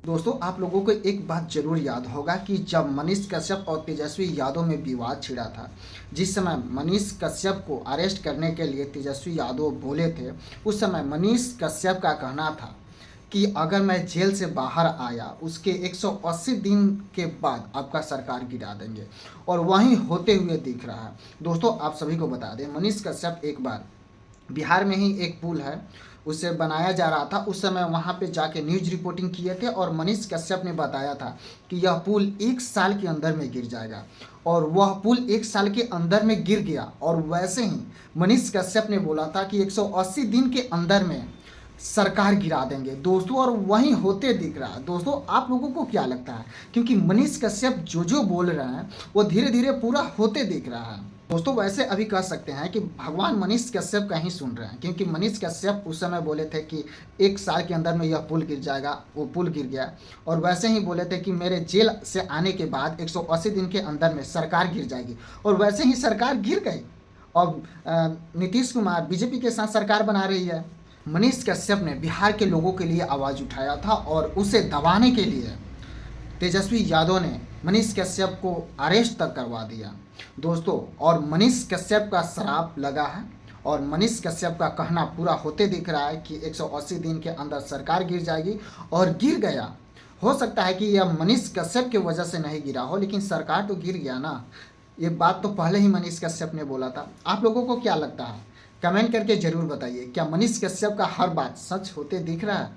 दोस्तों, आप लोगों को एक बात जरूर याद होगा कि जब मनीष कश्यप और तेजस्वी यादव में विवाद छिड़ा था, जिस समय मनीष कश्यप को अरेस्ट करने के लिए तेजस्वी यादव बोले थे, उस समय मनीष कश्यप का कहना था कि अगर मैं जेल से बाहर आया उसके 180 दिन के बाद आपका सरकार गिरा देंगे, और वहीं होते हुए दिख रहा है। दोस्तों, आप सभी को बता दें, मनीष कश्यप एक बार बिहार में ही एक पुल है उसे बनाया जा रहा था, उस समय वहाँ पे जाके न्यूज रिपोर्टिंग किए थे और मनीष कश्यप ने बताया था कि यह पुल 1 साल के अंदर में गिर जाएगा, और वह पुल 1 साल के अंदर में गिर गया। और वैसे ही मनीष कश्यप ने बोला था कि 180 दिन के अंदर में सरकार गिरा देंगे दोस्तों, और वहीं होते दिख रहा है। दोस्तों, आप लोगों को क्या लगता है? क्योंकि मनीष कश्यप जो बोल रहे हैं वो धीरे धीरे पूरा होते दिख रहा है। दोस्तों, वैसे अभी कह सकते हैं कि भगवान मनीष कश्यप का ही सुन रहे हैं, क्योंकि मनीष कश्यप उस समय बोले थे कि 1 साल के अंदर में यह पुल गिर जाएगा, वो पुल गिर गया। और वैसे ही बोले थे कि मेरे जेल से आने के बाद 180 दिन के अंदर में सरकार गिर जाएगी, और वैसे ही सरकार गिर गई। और नीतीश कुमार बीजेपी के साथ सरकार बना रही है। मनीष कश्यप ने बिहार के लोगों के लिए आवाज़ उठाया था, और उसे दबाने के लिए तेजस्वी यादव ने मनीष कश्यप को अरेस्ट तक करवा दिया दोस्तों। और मनीष कश्यप का श्राप लगा है, और मनीष कश्यप का कहना पूरा होते दिख रहा है कि 180 दिन के अंदर सरकार गिर जाएगी, और गिर गया। हो सकता है कि यह मनीष कश्यप की वजह से नहीं गिरा हो, लेकिन सरकार तो गिर गया ना। ये बात तो पहले ही मनीष कश्यप ने बोला था। आप लोगों को क्या लगता है? कमेंट करके जरूर बताइए, क्या मनीष कश्यप का हर बात सच होते दिख रहा है?